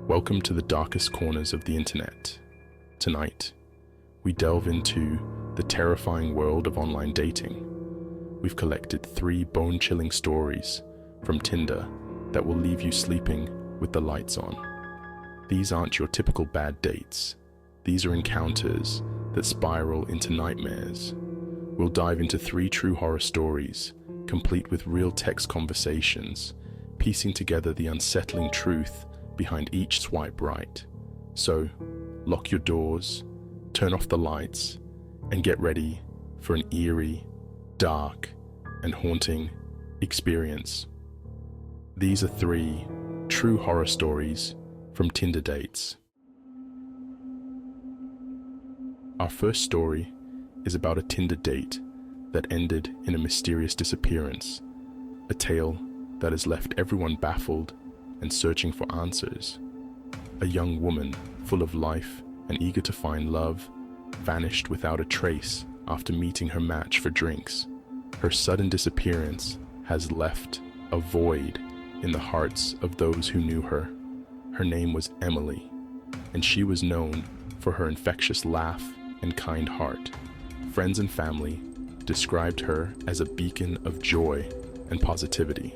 Welcome to the darkest corners of the internet. Tonight, we delve into the terrifying world of online dating. We've collected 3 bone-chilling stories from Tinder that will leave you sleeping with the lights on. These aren't your typical bad dates. These are encounters that spiral into nightmares. We'll dive into 3 true horror stories, complete with real text conversations, piecing together the unsettling truth behind each swipe right. So, lock your doors, turn off the lights, and get ready for an eerie, dark, and haunting experience. These are 3 true horror stories from Tinder dates. Our first story is about a Tinder date that ended in a mysterious disappearance, a tale that has left everyone baffled and searching for answers. A young woman, full of life and eager to find love, vanished without a trace after meeting her match for drinks. Her sudden disappearance has left a void in the hearts of those who knew her. Her name was Emily, and she was known for her infectious laugh and kind heart. Friends and family described her as a beacon of joy and positivity.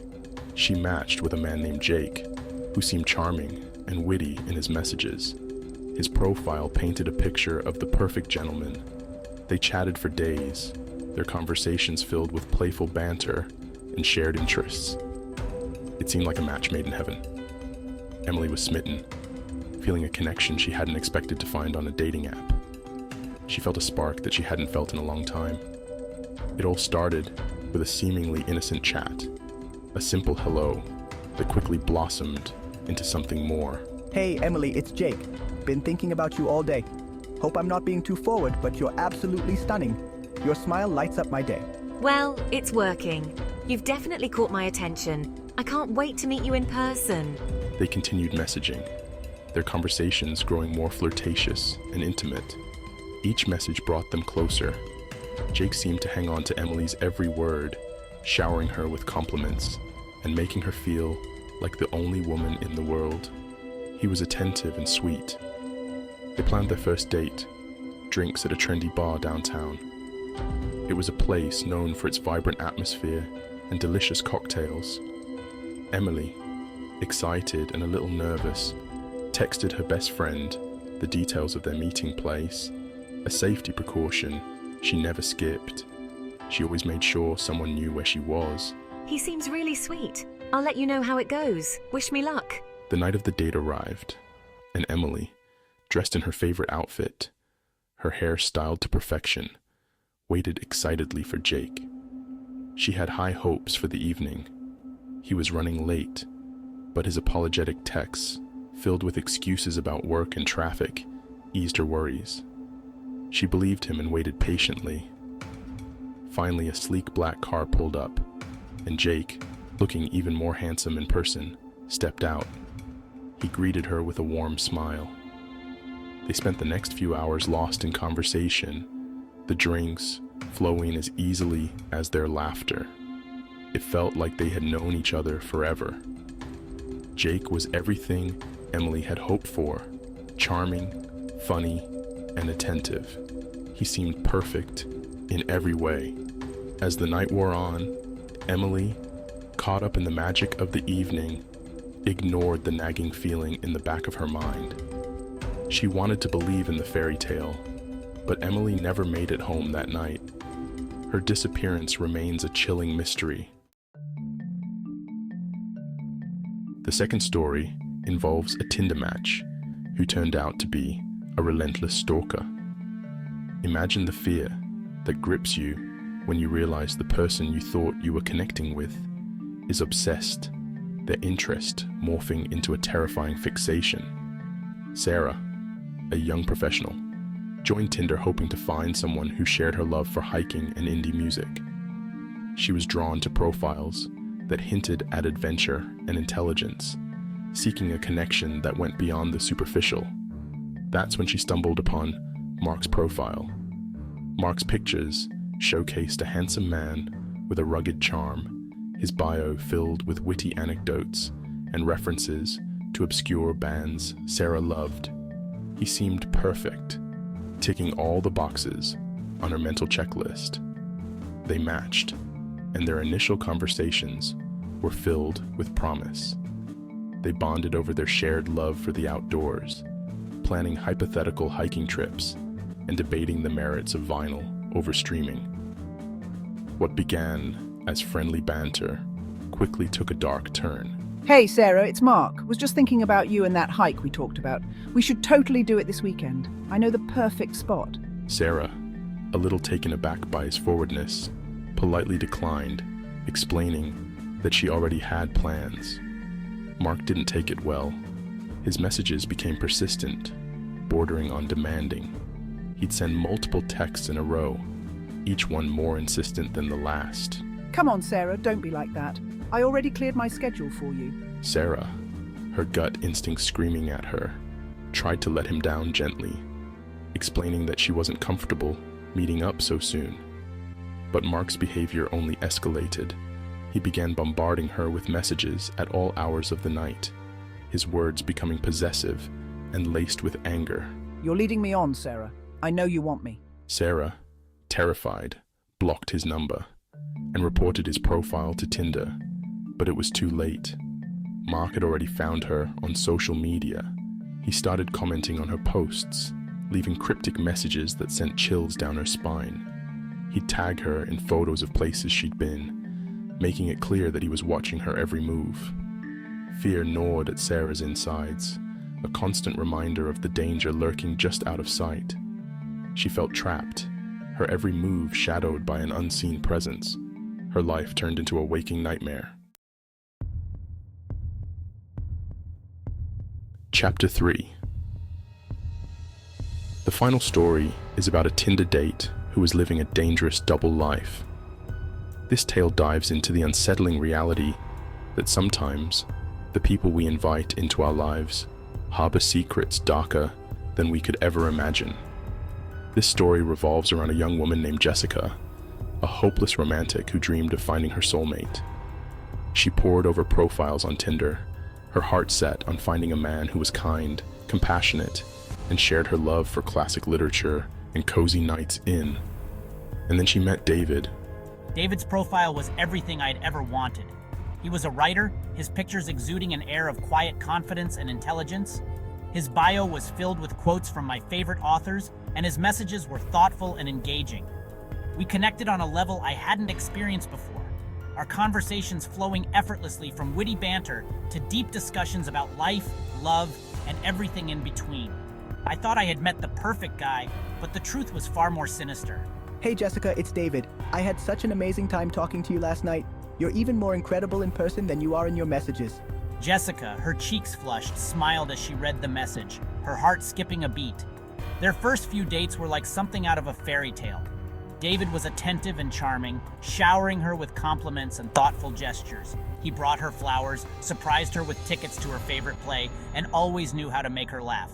She matched with a man named Jake, who seemed charming and witty in his messages. His profile painted a picture of the perfect gentleman. They chatted for days, their conversations filled with playful banter and shared interests. It seemed like a match made in heaven. Emily was smitten, feeling a connection she hadn't expected to find on a dating app. She felt a spark that she hadn't felt in a long time. It all started with a seemingly innocent chat, a simple hello that quickly blossomed into something more. Hey Emily, it's Jake. Been thinking about you all day. Hope I'm not being too forward, but you're absolutely stunning. Your smile lights up my day. Well, it's working. You've definitely caught my attention. I can't wait to meet you in person. They continued messaging, their conversations growing more flirtatious and intimate. Each message brought them closer. Jake seemed to hang on to Emily's every word, showering her with compliments and making her feel like the only woman in the world. He was attentive and sweet. They planned their first date, drinks at a trendy bar downtown. It was a place known for its vibrant atmosphere and delicious cocktails. Emily, excited and a little nervous, texted her best friend the details of their meeting place, a safety precaution she never skipped. She always made sure someone knew where she was. He seems really sweet. I'll let you know how it goes. Wish me luck. The night of the date arrived, and Emily, dressed in her favorite outfit, her hair styled to perfection, waited excitedly for Jake. She had high hopes for the evening. He was running late, but his apologetic texts, filled with excuses about work and traffic, eased her worries. She believed him and waited patiently. Finally, a sleek black car pulled up, and Jake, looking even more handsome in person, stepped out. He greeted her with a warm smile. They spent the next few hours lost in conversation, the drinks flowing as easily as their laughter. It felt like they had known each other forever. Jake was everything Emily had hoped for: charming, funny, and attentive. He seemed perfect in every way. As the night wore on, Emily, caught up in the magic of the evening, ignored the nagging feeling in the back of her mind. She wanted to believe in the fairy tale, but Emily never made it home that night. Her disappearance remains a chilling mystery. The second story involves a Tinder match who turned out to be a relentless stalker. Imagine the fear that grips you when you realize the person you thought you were connecting with is obsessed, their interest morphing into a terrifying fixation. Sarah, a young professional, joined Tinder hoping to find someone who shared her love for hiking and indie music. She was drawn to profiles that hinted at adventure and intelligence, seeking a connection that went beyond the superficial. That's when she stumbled upon Mark's profile. Mark's pictures showcased a handsome man with a rugged charm, his bio filled with witty anecdotes and references to to obscure bands Sarah loved. He seemed perfect, ticking all the boxes on her mental checklist. They matched, and their initial conversations were filled with promise. They bonded over their shared love for the outdoors, planning hypothetical hiking trips and debating the merits of vinyl over streaming. What began as friendly banter quickly took a dark turn. Hey, Sarah, it's Mark. Was just thinking about you and that hike we talked about. We should totally do it this weekend. I know the perfect spot. Sarah, a little taken aback by his forwardness, politely declined, explaining that she already had plans. Mark didn't take it well. His messages became persistent, bordering on demanding. He'd send multiple texts in a row, each one more insistent than the last. Come on, Sarah, don't be like that. I already cleared my schedule for you. Sarah, her gut instinct screaming at her, tried to let him down gently, explaining that she wasn't comfortable meeting up so soon. But Mark's behavior only escalated. He began bombarding her with messages at all hours of the night, his words becoming possessive and laced with anger. You're leading me on, Sarah. I know you want me. Sarah, terrified, blocked his number and reported his profile to Tinder, but it was too late. Mark had already found her on social media. He started commenting on her posts, leaving cryptic messages that sent chills down her spine. He'd tag her in photos of places she'd been, making it clear that he was watching her every move. Fear gnawed at Sarah's insides, a constant reminder of the danger lurking just out of sight. She felt trapped, her every move shadowed by an unseen presence. Her life turned into a waking nightmare. Chapter 3. The final story is about a Tinder date who was living a dangerous double life. This tale dives into the unsettling reality that sometimes the people we invite into our lives harbor secrets darker than we could ever imagine. This story revolves around a young woman named Jessica, a hopeless romantic who dreamed of finding her soulmate. She pored over profiles on Tinder, her heart set on finding a man who was kind, compassionate, and shared her love for classic literature and cozy nights in. And then she met David. David's profile was everything I'd ever wanted. He was a writer, his pictures exuding an air of quiet confidence and intelligence. His bio was filled with quotes from my favorite authors, and his messages were thoughtful and engaging. We connected on a level I hadn't experienced before, our conversations flowing effortlessly from witty banter to deep discussions about life, love, and everything in between. I thought I had met the perfect guy, but the truth was far more sinister. Hey Jessica, it's David. I had such an amazing time talking to you last night. You're even more incredible in person than you are in your messages. Jessica, her cheeks flushed, smiled as she read the message, her heart skipping a beat. Their first few dates were like something out of a fairy tale. David was attentive and charming, showering her with compliments and thoughtful gestures. He brought her flowers, surprised her with tickets to her favorite play, and always knew how to make her laugh.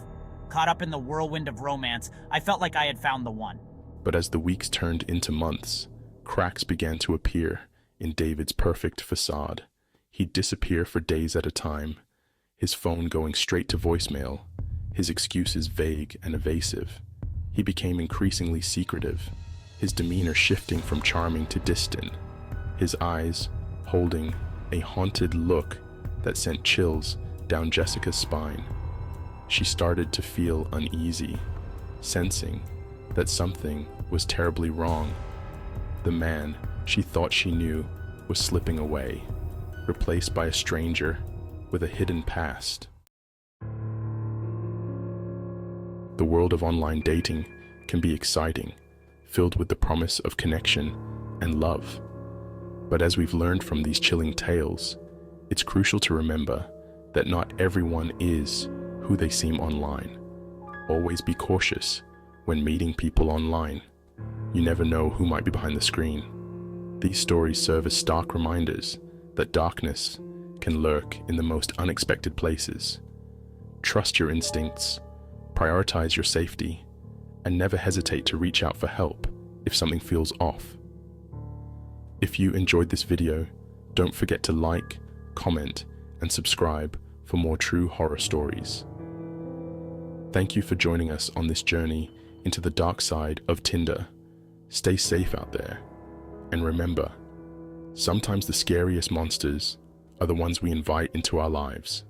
Caught up in the whirlwind of romance, I felt like I had found the one. But as the weeks turned into months, cracks began to appear in David's perfect facade. He'd disappear for days at a time, his phone going straight to voicemail, his excuses vague and evasive. He became increasingly secretive, his demeanor shifting from charming to distant, his eyes holding a haunted look that sent chills down Jessica's spine. She started to feel uneasy, sensing that something was terribly wrong. The man she thought she knew was slipping away, replaced by a stranger with a hidden past. The world of online dating can be exciting, filled with the promise of connection and love. But as we've learned from these chilling tales, it's crucial to remember that not everyone is who they seem online. Always be cautious when meeting people online. You never know who might be behind the screen. These stories serve as stark reminders that darkness can lurk in the most unexpected places. Trust your instincts, prioritize your safety, and never hesitate to reach out for help if something feels off. If you enjoyed this video, don't forget to like, comment, and subscribe for more true horror stories. Thank you for joining us on this journey into the dark side of Tinder. Stay safe out there, and remember, sometimes the scariest monsters are the ones we invite into our lives.